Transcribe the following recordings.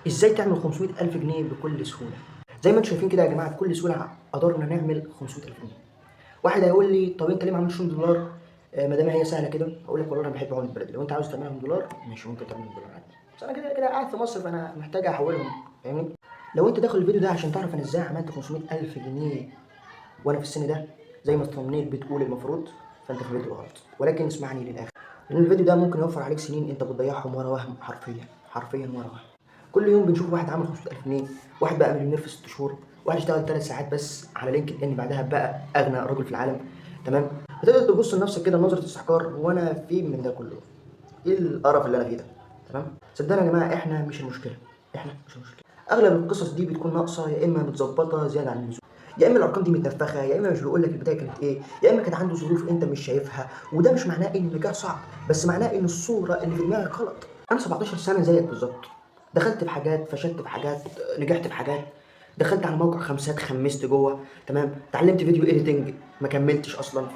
ازاي تعمل 500,000 جنيه بكل سهوله؟ زي ما انتم شايفين كده يا جماعه، بكل سهوله قدرنا نعمل 500,000 جنيه. واحد هيقول لي طب انت ليه ما عملتش $100؟ ما دام هي سهله كده. اقول لك والله انا بحب عمله بلدي، لو انت عاوز تعملها $100 ماشي، ممكن تعملها $100 عادي، بس انا كده كده قاعد في مصر فانا محتاج احولهم، فاهمني؟ لو انت داخل الفيديو ده عشان تعرف انا ازاي عملت 500,000 جنيه وانا في السن ده زي ما الثمنيل بتقول المفروض، فانت في الفيديو غلط. ولكن اسمعني للاخر، لان الفيديو ده ممكن يوفر عليك سنين انت بتضيعهم ورا وهم، حرفيا حرفيا ورا وهم. كل يوم بنشوف واحد عمل 500,000 جنيه، واحد بقى مليونير في 6 شهور، واحد اشتغل 3 ساعات بس على لينكد ان بعدها بقى اغنى رجل في العالم. تمام؟ هتقدر تبص لنفسك كده نظره استحقار، هو انا فين من ده كله؟ ايه القرف اللي انا فيه ده؟ تمام؟ صدقني يا جماعه احنا مش المشكله، احنا مش المشكله. اغلب القصص دي بتكون ناقصه، يا اما متظبطه زياده عن اللزوم، يا اما الارقام دي متنفخه، يا اما مش بيقول لك البدايه كانت ايه، يا اما كان عنده ظروف انت مش شايفها. وده مش معناه ان النجاح صعب، بس معناه ان الصوره اللي في دماغك غلط. انا 17 سنه زيك بالظبط، دخلت في حاجات، فشلت في حاجات، نجحت في حاجات. دخلت على موقع خمسات خمست جوه، تمام، اتعلمت فيديو اديتنج ما كملتش اصلا.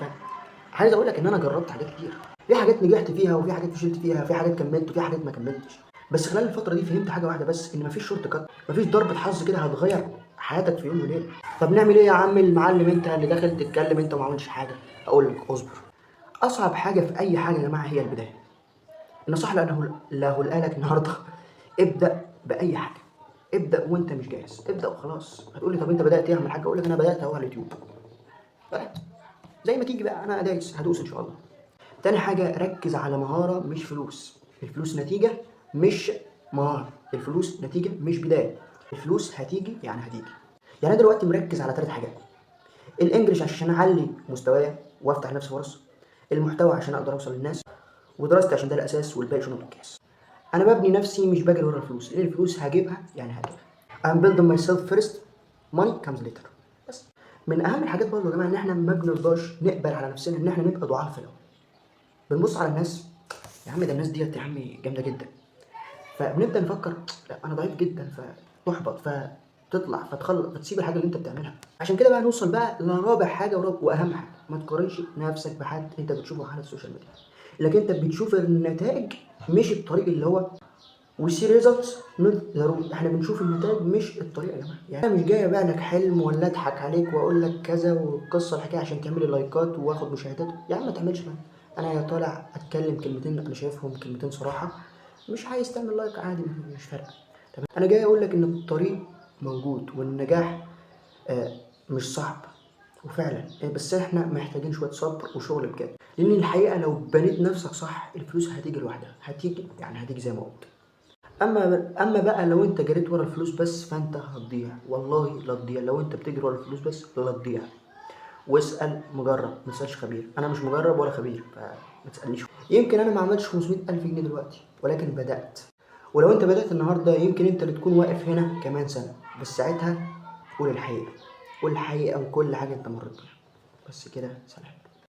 عايز اقول لك ان انا جربت حاجات كتير، في حاجات نجحت فيها وفي حاجات فشلت فيها، في حاجات كملت وفي حاجات ما كملتش. بس خلال الفتره دي فهمت حاجه واحده بس، ان مفيش شورت كات، مفيش ضربه حظ كده هتغير حياتك في يوم وليله. طب نعمل ايه يا عم المعلم انت اللي داخل تتكلم انت وما عملتش حاجه؟ اقول لك اصبر. اصعب حاجه في اي حاجه يا جماعه هي البدايه. النصيحه اللي هقولها لك النهارده ابدا باي حاجه. ابدا وانت مش جاهز، ابدا وخلاص. هتقول لي طب انت بدات ايه يا عم الحاج؟ اقول لك انا بدات اهو على اليوتيوب، بدات زي ما تيجي بقى، انا دايس هدوس ان شاء الله. تاني حاجة ركز على مهارة مش فلوس. الفلوس نتيجة مش مهارة، الفلوس نتيجة مش بداية. الفلوس هتيجي يعني هتيجي. يعني أنا دلوقتي مركز على 3 حاجات: الانجليش عشان اعلي مستوايا وافتح لنفسي فرص، المحتوى عشان اقدر اوصل للناس، ودراستي عشان ده الاساس والباقي شنط الكاس. انا ببني نفسي مش بجري ورا الفلوس، لان الفلوس هجيبها يعني هجيبها. I'm building myself first, money comes later. بس من اهم الحاجات برضه يا جماعه ان احنا ما بنرضاش نقبل على نفسنا ان احنا نبقى ضعاف في الاول. بنبص على الناس، يا عم ده الناس ديت يا عم جامده جدا، فبنبدا نفكر لا انا ضعيف جدا، فتحبط، فتطلع فتسيب الحاجه اللي انت بتعملها. عشان كده بقى نوصل بقى لرابع حاجه واهم حاجه: ما تقارنش نفسك بحد انت بتشوفه على السوشيال ميديا، لكن انت بتشوف النتائج مش الطريق اللي هو we see results not the road. احنا بنشوف النتائج مش الطريقه يا جماعه. يعني انا مش جاي ابيع لك حلم ولا اضحك عليك واقول لك كذا والقصه الحكايه عشان تعمل لي لايكات واخد مشاهدات. يا عم ما تعملش لايك، انا يا طالع اتكلم كلمتين انا شايفهم كلمتين صراحه، مش عايز تعمل لايك عادي مش فارقه. تمام؟ انا جاي اقول لك ان الطريق موجود والنجاح مش صعب، وفعلا بس احنا محتاجين شويه صبر وشغل بجد. لان الحقيقه لو بنيت نفسك صح الفلوس هتيجي لوحدها، هتيجي يعني هتيجي زي ما قلت. اما بقى لو انت جريت ورا الفلوس بس فانت هتضيع، والله لا تضيع. لو انت بتجري ورا الفلوس بس لا تضيع. واسال مجرب ما تسالش خبير. انا مش مجرب ولا خبير فما تسالنيش. يمكن انا ما عملتش 500,000 جنيه دلوقتي ولكن بدات. ولو انت بدات النهارده يمكن انت اللي تكون واقف هنا كمان سنه، بس ساعتها قول الحقيقه، قول الحقيقه وكل حاجه انت مريت بيها. بس كده، سلام.